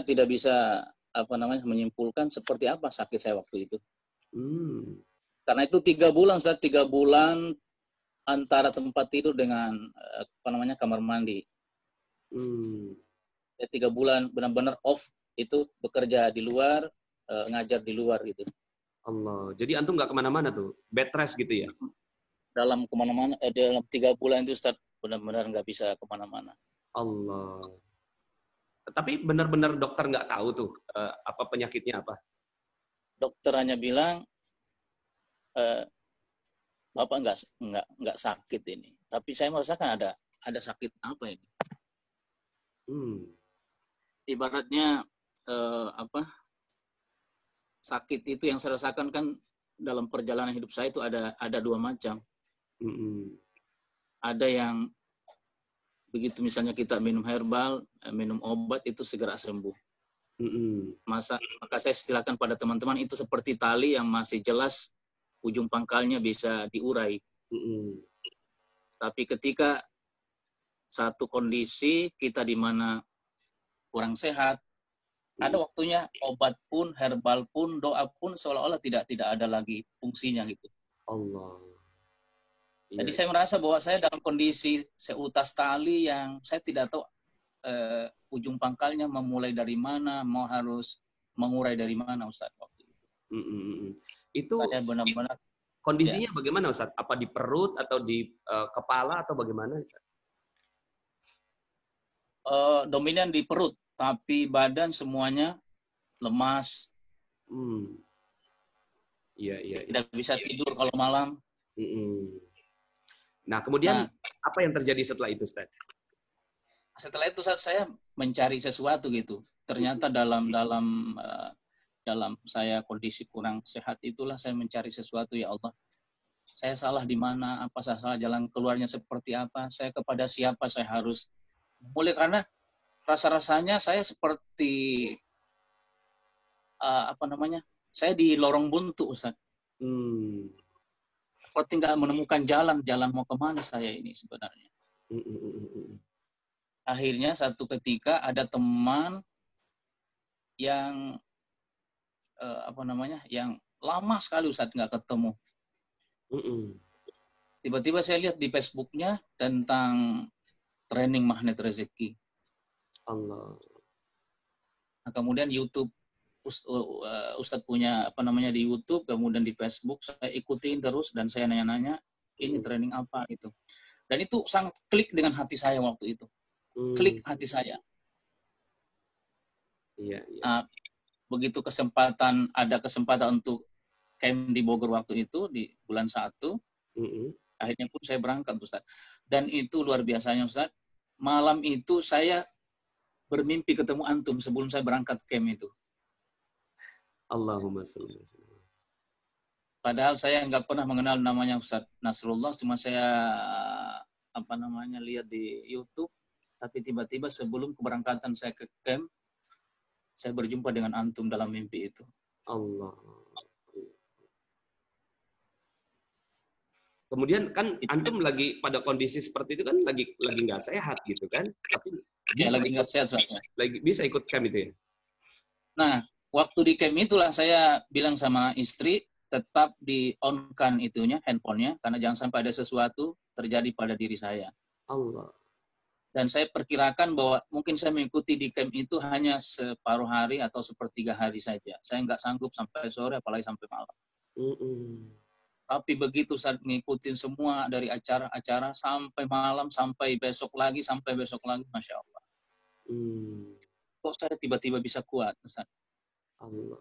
tidak bisa menyimpulkan seperti apa sakit saya waktu itu. Karena itu 3 bulan, Ustaz, 3 bulan antara tempat tidur dengan kamar mandi. Ya, 3 bulan benar-benar off, itu bekerja di luar, ngajar di luar gitu. Allah. Jadi antum nggak kemana-mana tuh, bed rest gitu ya? Dalam 3 bulan itu, Ustaz, benar-benar nggak bisa kemana-mana. Allah. Tapi benar-benar dokter nggak tahu tuh apa penyakitnya apa? Dokter hanya bilang Bapak nggak sakit ini. Tapi saya merasakan ada sakit apa ini? Ibaratnya sakit itu yang saya rasakan kan dalam perjalanan hidup saya itu ada 2 macam. Ada yang begitu misalnya kita minum herbal, minum obat itu segera sembuh. Maka saya silakan pada teman-teman itu seperti tali yang masih jelas ujung pangkalnya bisa diurai. Tapi ketika satu kondisi kita di mana kurang sehat, ada waktunya obat pun, herbal pun, doa pun seolah-olah tidak ada lagi fungsinya gitu. Allah. Jadi saya merasa bahwa saya dalam kondisi seutas tali yang saya tidak tahu ujung pangkalnya memulai dari mana, mau harus mengurai dari mana, Ustaz, waktu itu. Itu saya benar-benar kondisinya bagaimana, Ustaz? Apa di perut atau di kepala atau bagaimana, Ustaz? Dominan di perut, tapi badan semuanya lemas. Tidak bisa tidur kalau malam. Nah, kemudian apa yang terjadi setelah itu, Ustaz? Setelah itu saya mencari sesuatu gitu. Ternyata dalam saya kondisi kurang sehat itulah saya mencari sesuatu, ya Allah. Saya salah di mana? Apa saya salah? Jalan keluarnya seperti apa? Saya kepada siapa saya harus mulai? Karena rasa-rasanya saya seperti saya di lorong buntu, Ustaz. Seperti nggak menemukan jalan mau kemana saya ini sebenarnya. Akhirnya satu ketika ada teman yang yang lama sekali, Ustaz, nggak ketemu. Tiba-tiba saya lihat di Facebooknya tentang training magnet rezeki. Allah. Nah, kemudian YouTube, Ustadz punya di YouTube, kemudian di Facebook saya ikutin terus dan saya nanya-nanya ini training apa itu. Dan itu sangat klik dengan hati saya waktu itu. Klik hati saya. Nah, begitu ada kesempatan untuk camp di Bogor waktu itu di bulan 1, akhirnya pun saya berangkat, Ustadz. Dan itu luar biasanya, Ustadz. Malam itu saya bermimpi ketemu antum sebelum saya berangkat camp itu. Allahumma sholli. Padahal saya nggak pernah mengenal namanya Ustadz Nasrullah, cuma saya lihat di YouTube, tapi tiba-tiba sebelum keberangkatan saya ke camp, saya berjumpa dengan antum dalam mimpi itu. Allah. Kemudian kan antum lagi pada kondisi seperti itu kan lagi nggak sehat gitu kan? Tapi lagi nggak sehat, lagi bisa ikut camp itu ya? Nah, waktu di camp itulah saya bilang sama istri, tetap di-on-kan itunya, handphonenya, karena jangan sampai ada sesuatu terjadi pada diri saya. Allah. Dan saya perkirakan bahwa mungkin saya mengikuti di camp itu hanya separuh hari atau sepertiga hari saja. Saya nggak sanggup sampai sore, apalagi sampai malam. Tapi begitu saat ngikutin semua dari acara-acara sampai malam, sampai besok lagi, Masya Allah. Kok saya tiba-tiba bisa kuat, Ustaz? Allah.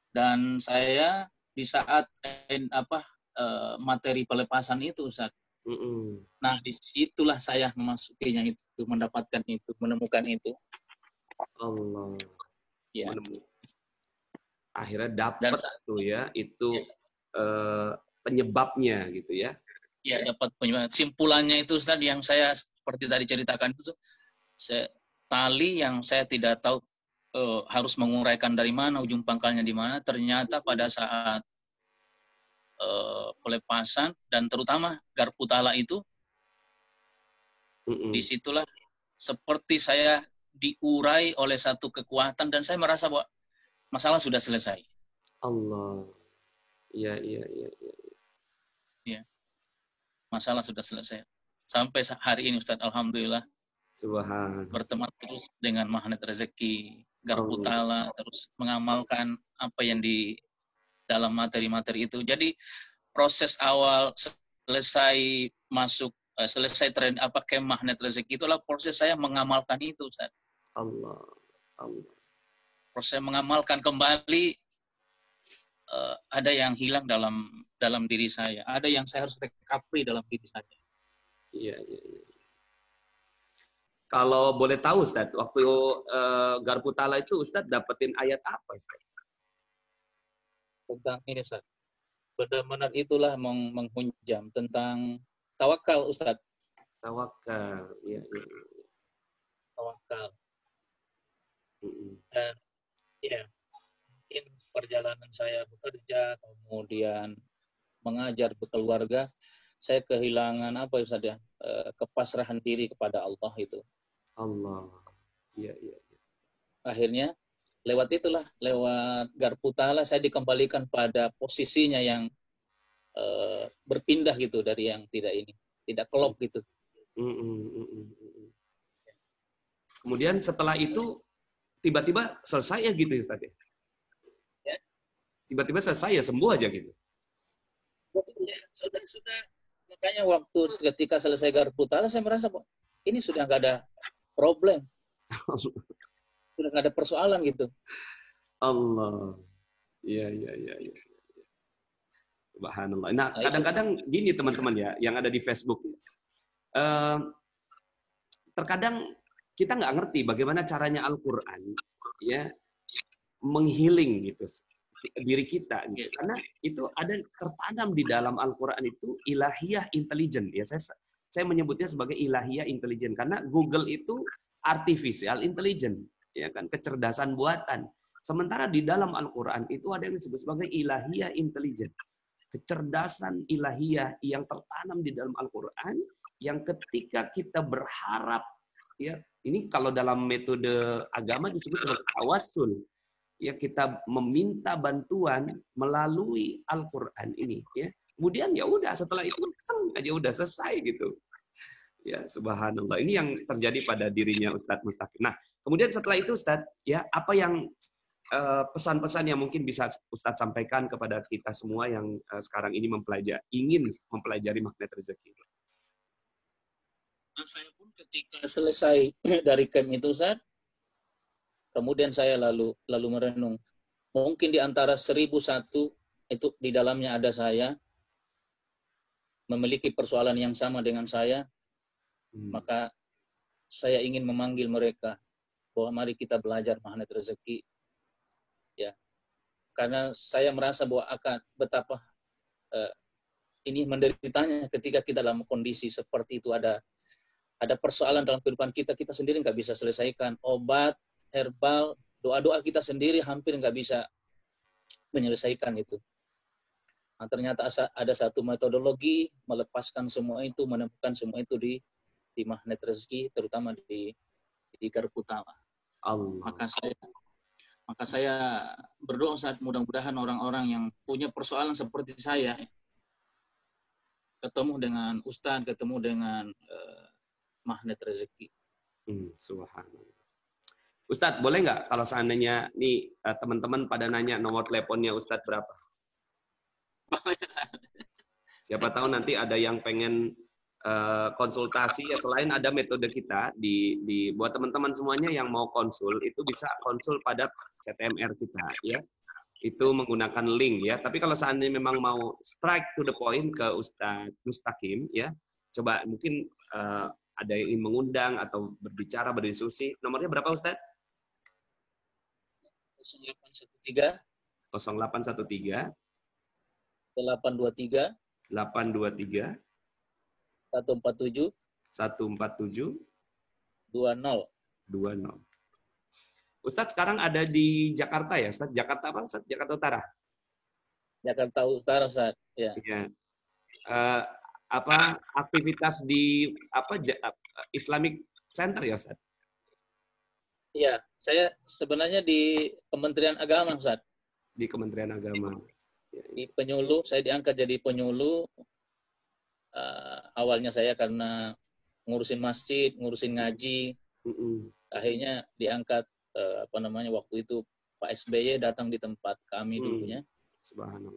Dan saya di saat materi pelepasan itu, Ustaz. Nah, disitulah saya memasukinya itu, mendapatkan itu, menemukan itu. Allah. Ya. Akhirnya dapat tuh ya, itu penyebabnya gitu ya. Iya, dapat penyebab. Simpulannya itu, Ustaz, yang saya seperti tadi ceritakan itu, tali yang saya tidak tahu harus menguraikan dari mana, ujung pangkalnya di mana. Ternyata pada saat pelepasan dan terutama garpu tala itu, disitulah seperti saya diurai oleh satu kekuatan dan saya merasa bahwa masalah sudah selesai. Allah. Iya. Ya, masalah sudah selesai. Sampai hari ini Ustaz, alhamdulillah. Subhanallah. Berteman terus dengan Magnet Rezeki, Garpu Tala, terus mengamalkan apa yang di dalam materi-materi itu. Jadi proses awal selesai masuk, selesai tren camp Magnet Rezeki, itulah proses saya mengamalkan itu, Ustaz. Allah. Proses mengamalkan kembali, ada yang hilang dalam diri saya, ada yang saya harus recovery dalam diri saya. Iya. Kalau boleh tahu Ustaz, waktu Garpu Tala itu Ustaz dapetin ayat apa Ustaz? Tentang ini Ustaz. Benar-benar itulah menghunjam tentang tawakal Ustaz. Tawakal, iya. Tawakal. Dan ya, mungkin perjalanan saya bekerja, kemudian mengajar berkeluarga, saya kehilangan apa Ustaz ya? Kepasrahan diri kepada Allah itu. Allah. Iya. Akhirnya lewat Garpu Tala saya dikembalikan pada posisinya yang berpindah gitu dari yang tidak klop gitu. Kemudian setelah itu tiba-tiba selesai ya gitu Ustaz ya? Tiba-tiba selesai ya, sembuh aja gitu. Sudah. Makanya waktu ketika selesai Garpu Tala saya merasa ini sudah nggak ada problem. Sudah nggak ada persoalan gitu. Allah. Iya. Subhanallah. Nah, kadang-kadang gini teman-teman ya, yang ada di Facebook. Terkadang kita nggak ngerti bagaimana caranya Al-Quran ya menghealing gitu diri kita gitu. Karena itu ada tertanam di dalam Al-Quran itu ilahiyah intelijen ya, saya menyebutnya sebagai ilahiyah intelijen karena Google itu artificial intelligence ya kan, kecerdasan buatan. Sementara di dalam Al-Quran itu ada yang disebut sebagai ilahiyah intelijen, kecerdasan ilahiyah yang tertanam di dalam Al-Quran yang ketika kita berharap ya, ini kalau dalam metode agama disebut sebagai tawassul. Ya, kita meminta bantuan melalui Al-Quran ini ya. Kemudian ya udah setelah itu aja udah selesai gitu. Ya, subhanallah. Ini yang terjadi pada dirinya Ustadz Mustaqim. Nah, kemudian setelah itu Ustadz, ya apa yang pesan-pesan yang mungkin bisa Ustadz sampaikan kepada kita semua yang sekarang ini ingin mempelajari Magnet Rezeki? Saya pun ketika selesai dari camp itu Ustadz, kemudian saya lalu merenung. Mungkin di antara 1001 itu di dalamnya ada saya, memiliki persoalan yang sama dengan saya, maka saya ingin memanggil mereka bahwa mari kita belajar Magnet Rezeki. Ya, karena saya merasa bahwa akan betapa ini menderitanya ketika kita dalam kondisi seperti itu, ada persoalan dalam kehidupan kita sendiri nggak bisa selesaikan. Obat herbal, doa-doa kita sendiri hampir nggak bisa menyelesaikan itu. Nah, ternyata ada satu metodologi melepaskan semua itu, menemukan semua itu di Magnet Rezeki, terutama di Garpu Tala. Maka saya berdoa saat mudah-mudahan orang-orang yang punya persoalan seperti saya ketemu dengan Ustadz, ketemu dengan Magnet Rezeki. Subhanallah. Ustadz, boleh nggak kalau seandainya nih teman-teman pada nanya nomor teleponnya Ustadz berapa? Siapa tahu nanti ada yang pengen konsultasi ya, selain ada metode kita buat teman-teman semuanya yang mau konsul itu bisa konsul pada CTMR kita ya. Itu menggunakan link ya. Tapi kalau seandainya memang mau strike to the point ke Ustadz Mustaqim ya, coba mungkin ada yang ingin mengundang atau berbicara, berdiskusi. Nomornya berapa Ustadz? 0813 0813 823 147 20. Ustadz sekarang ada di Jakarta ya, Ustadz? Jakarta apa, Ustadz? Jakarta Utara? Jakarta Utara, Ustadz. Ya. Aktivitas di Islamic Center ya, Ustadz? Iya, saya sebenarnya di Kementerian Agama, Ustaz. Di Kementerian Agama. Di penyuluh, saya diangkat jadi penyuluh. Awalnya saya karena ngurusin masjid, ngurusin ngaji, akhirnya diangkat waktu itu Pak SBY datang di tempat kami dulunya.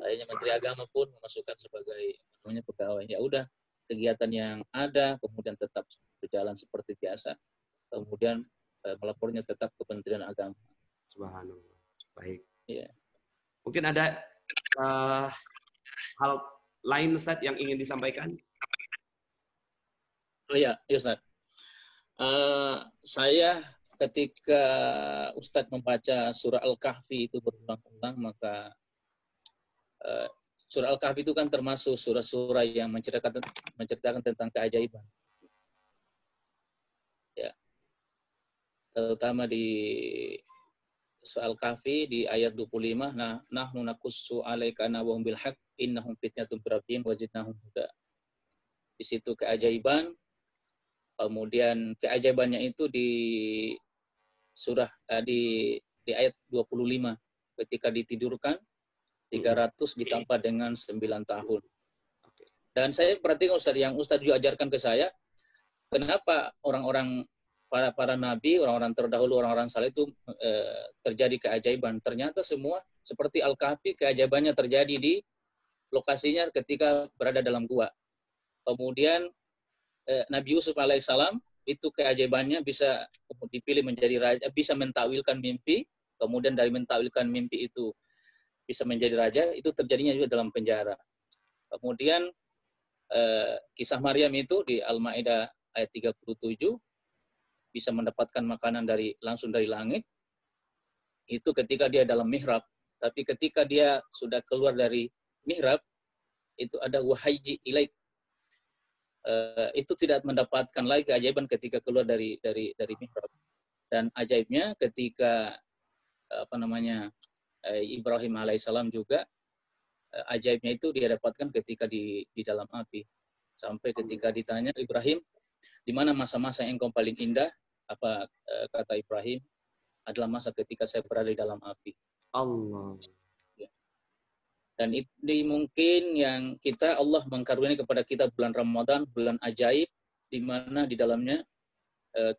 Akhirnya Menteri Agama pun memasukkan sebagai pegawai. Ya udah, kegiatan yang ada kemudian tetap berjalan seperti biasa. Kemudian melapornya tetap ke Kementerian Agama. Subhanallah. Baik. Ya. Mungkin ada hal lain Ustadz yang ingin disampaikan? Oh ya, Ustaz. Saya ketika Ustadz membaca surah Al-Kahfi itu berulang-ulang, maka surah Al-Kahfi itu kan termasuk surah-surah yang menceritakan tentang keajaiban. Ya. Terutama di surah Al-Kahfi di ayat 25, nahnu naqussu 'alaika nawahum bil haqq innahum fitnatun rabbihim wajidnahum huda. Di situ keajaiban. Kemudian keajaibannya itu di surah di ayat 25 ketika ditidurkan 300 ditambah dengan 9 tahun. Dan saya perhatikan Ustaz, yang Ustaz juga ajarkan ke saya, kenapa orang-orang para nabi, orang-orang terdahulu, orang-orang saleh itu terjadi keajaiban. Ternyata semua seperti Al-Kahfi, keajaibannya terjadi di lokasinya ketika berada dalam gua. Kemudian Nabi Yusuf alaihissalam itu keajaibannya bisa dipilih menjadi raja, bisa mentakwilkan mimpi, kemudian dari mentakwilkan mimpi itu bisa menjadi raja, itu terjadinya juga dalam penjara. Kemudian kisah Maryam itu di Al-Maidah ayat 37 bisa mendapatkan makanan langsung dari langit, itu ketika dia dalam mihrab. Tapi ketika dia sudah keluar dari mihrab, itu ada wahayji ilaik. Itu tidak mendapatkan lagi keajaiban ketika keluar dari mihrab. Dan ajaibnya ketika Ibrahim alaihissalam juga ajaibnya itu dia dapatkan ketika di dalam api. Sampai ketika ditanya Ibrahim, di mana masa-masa yang engkau paling indah? Apa kata Ibrahim? Adalah masa ketika saya berada di dalam api. Allah. Dan ini mungkin yang Allah mengkaruniai kepada kita bulan Ramadan, bulan ajaib, di mana di dalamnya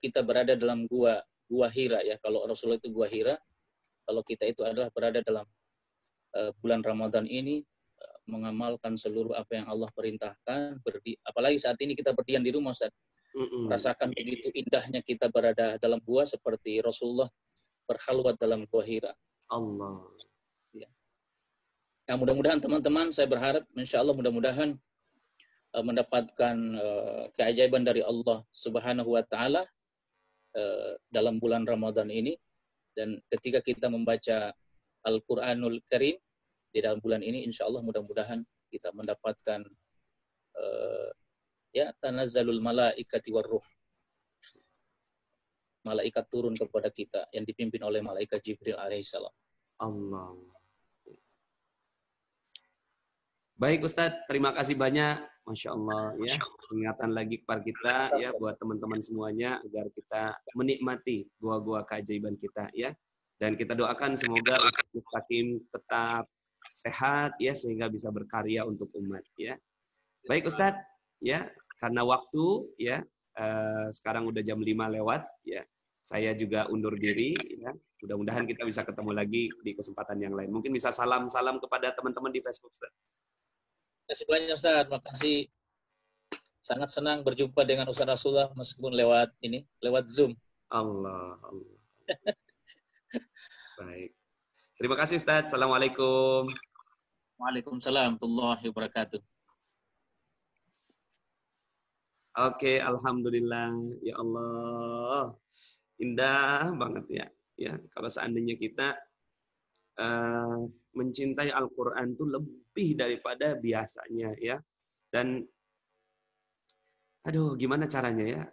kita berada dalam gua Hira ya. Kalau Rasulullah itu gua Hira, kalau kita itu adalah berada dalam bulan Ramadan ini, mengamalkan seluruh apa yang Allah perintahkan. Apalagi saat ini kita berdiam di rumah, Ustaz. Merasakan begitu indahnya kita berada dalam gua seperti Rasulullah berhalwat dalam gua Hira. Allah. Ya. Nah, mudah-mudahan teman-teman, saya berharap insya Allah mudah-mudahan mendapatkan keajaiban dari Allah Subhanahu wa taala dalam bulan Ramadan ini, dan ketika kita membaca Al-Qur'anul Karim di dalam bulan ini, insya Allah mudah-mudahan kita mendapatkan tanazzalul malaikati warruh. Malaikat turun kepada kita yang dipimpin oleh malaikat Jibril alaihissalam. Allah. Baik Ustadz, terima kasih banyak, Masya Allah ya. Ingatan lagi kepada kita ya, buat teman-teman semuanya agar kita menikmati gua-gua keajaiban kita ya. Dan kita doakan semoga Ustadz Hakim tetap sehat ya, sehingga bisa berkarya untuk umat ya. Baik Ustadz ya, karena waktu ya, sekarang udah jam 5 lewat ya. Saya juga undur diri ya. Mudah-mudahan kita bisa ketemu lagi di kesempatan yang lain. Mungkin bisa salam-salam kepada teman-teman di Facebook Ustadz. Terima kasih banyak Ustaz, terima kasih. Sangat senang berjumpa dengan Ustaz Rasulullah meskipun lewat Zoom. Allah. Baik. Terima kasih Ustaz. Assalamualaikum. Waalaikumsalam warahmatullahi wabarakatuh. Oke, alhamdulillah. Ya Allah. Indah banget ya. Ya, kalau seandainya kita mencintai Al-Quran itu lebih daripada biasanya ya. Dan aduh, gimana caranya ya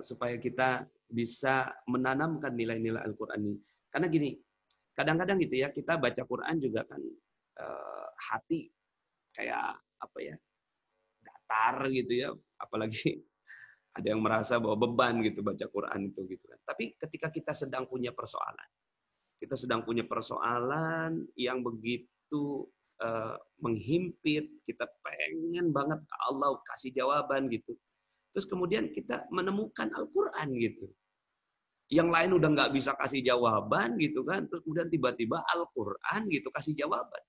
supaya kita bisa menanamkan nilai-nilai Al-Quran ini. Karena gini, kadang-kadang gitu ya, kita baca Quran juga kan hati kayak apa ya, datar gitu ya, apalagi Ada yang merasa bahwa beban gitu baca Quran itu gitu kan. Tapi ketika kita sedang punya persoalan, yang begitu menghimpit, kita pengen banget Allah kasih jawaban gitu. Terus kemudian kita menemukan Al-Quran gitu. Yang lain udah nggak bisa kasih jawaban gitu kan, terus kemudian tiba-tiba Al-Quran gitu kasih jawaban.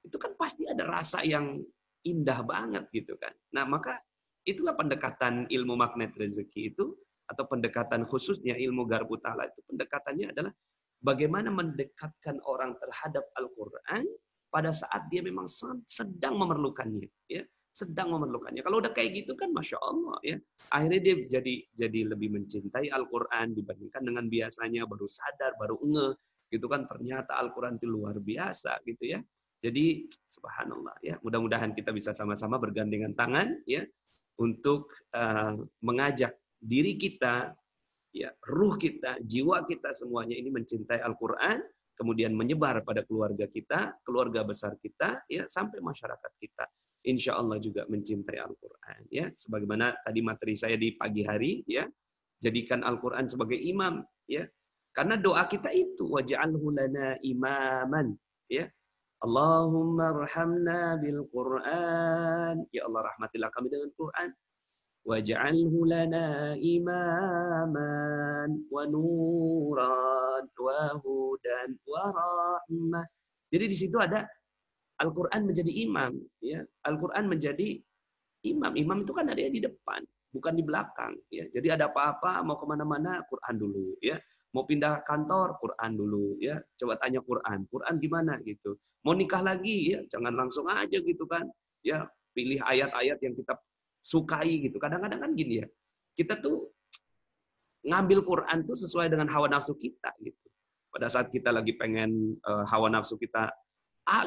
Itu kan pasti ada rasa yang indah banget gitu kan. Nah maka itulah pendekatan ilmu magnet rezeki itu, atau pendekatan khususnya ilmu Garbu Ta'ala itu, pendekatannya adalah bagaimana mendekatkan orang terhadap Al-Quran pada saat dia memang sedang memerlukannya, ya, sedang memerlukannya. Kalau udah kayak gitu kan, masya Allah, ya, akhirnya dia jadi lebih mencintai Al-Quran dibandingkan dengan biasanya, baru sadar, baru ngeh, gitu kan, ternyata Al-Quran itu luar biasa, gitu ya. Jadi subhanallah, ya, mudah-mudahan kita bisa sama-sama bergandengan tangan, ya, untuk mengajak diri kita, ya, ruh kita, jiwa kita semuanya ini mencintai Al-Quran, kemudian menyebar pada keluarga kita, keluarga besar kita, ya, sampai masyarakat kita. Insya Allah juga mencintai Al-Quran. Ya, sebagaimana tadi materi saya di pagi hari, ya, jadikan Al-Quran sebagai imam, ya, karena doa kita itu waj'alhu lana imaman, ya. Allahumma arhamna bil Quran. Ya Allah, rahmatilah kami dengan Quran. Waj'alhu lana imaman wa nuran wa hudan wa rahmah. Jadi di situ ada Al-Quran menjadi imam, ya. Al-Quran menjadi imam. Imam itu kan ada di depan, bukan di belakang, ya. Jadi ada apa-apa, mau kemana-mana, Quran dulu, ya. Mau pindah kantor, Quran dulu, ya. Coba tanya Quran, Quran gimana gitu. Mau nikah lagi, ya, jangan langsung aja gitu kan, ya. Pilih ayat-ayat yang kita sukai gitu. Kadang-kadang kan gini ya, kita tuh ngambil Quran tuh sesuai dengan hawa nafsu kita gitu. Pada saat kita lagi pengen hawa nafsu kita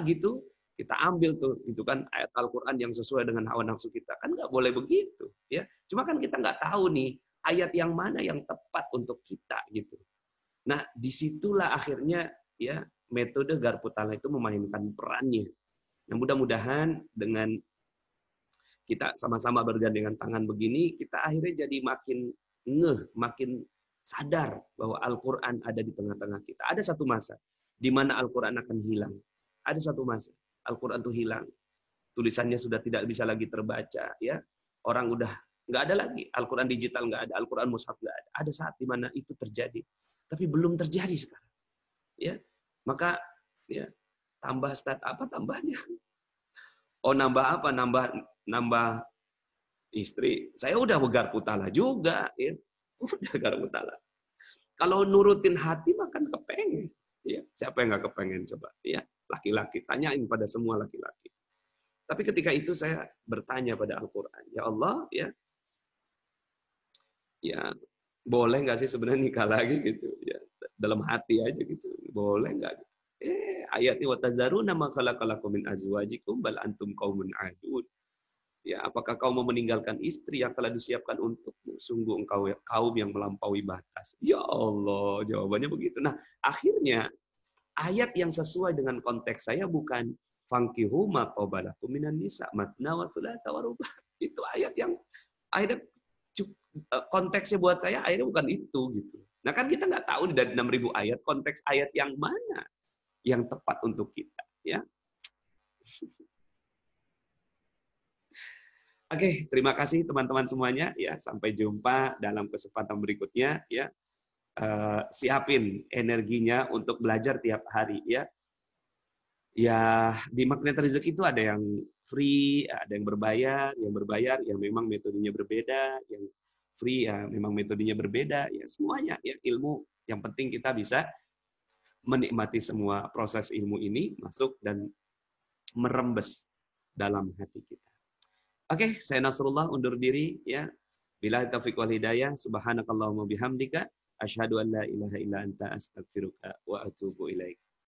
gitu, kita ambil tuh gitu kan ayat Al-Quran yang sesuai dengan hawa nafsu kita. Kan nggak boleh begitu, ya. Cuma kan kita nggak tahu nih ayat yang mana yang tepat untuk kita gitu. Nah, disitulah akhirnya, ya, metode Garbu Ta'ala itu memainkan perannya. Nah, mudah-mudahan dengan kita sama-sama bergandengan tangan begini, kita akhirnya jadi makin ngeh, makin sadar bahwa Al-Quran ada di tengah-tengah kita. Ada satu masa di mana Al-Quran akan hilang. Ada satu masa Al-Quran itu hilang. Tulisannya sudah tidak bisa lagi terbaca, ya. Orang udah nggak ada lagi. Al-Quran digital nggak ada, Al-Quran mushaf nggak ada. Ada saat di mana itu terjadi. Tapi belum terjadi sekarang. Ya. Maka, ya, tambah stat apa tambahnya? Oh, nambah apa? Nambah istri. Saya udah Garbu Ta'ala juga, ya. Udah Garbu Ta'ala. Kalau nurutin hati makan kepengen, ya. Siapa yang nggak kepengen coba, ya? Laki-laki, tanyain pada semua laki-laki. Tapi ketika itu saya bertanya pada Al-Quran, ya Allah, ya boleh nggak sih sebenarnya nikah lagi gitu, ya, dalam hati aja gitu, boleh nggak? Ayatnya watazaruna ma khalaqalakum min azwajikum bal antum qaumun adun. Ya, apakah kau mau meninggalkan istri yang telah disiapkan untukmu? Sungguh engkau kaum yang melampaui batas. Ya Allah, jawabannya begitu. Nah, akhirnya ayat yang sesuai dengan konteks saya bukan fankihu ma qabalakum minan nisa matna wa thulatha wa ruba'. Itu ayat yang akhirnya konteksnya buat saya akhirnya bukan itu gitu. Nah, kan kita nggak tahu dari 6.000 ayat konteks ayat yang mana yang tepat untuk kita, ya. Oke, terima kasih teman-teman semuanya, ya. Sampai jumpa dalam kesempatan berikutnya, ya. Siapin energinya untuk belajar tiap hari, ya. Ya, di Magnet Rezeki itu ada yang free, ada yang berbayar yang memang metodenya berbeda, yang free ya memang metodenya berbeda, ya semuanya, ya, ilmu. Yang penting kita bisa menikmati semua proses ilmu ini masuk dan merembes dalam hati kita. Oke, saya Nasrullah undur diri, ya. Billahi taufiq wal hidayah, subhanakallahumma bihamdika asyhadu an la ilaha illa anta astaghfiruka wa atubu ilaik.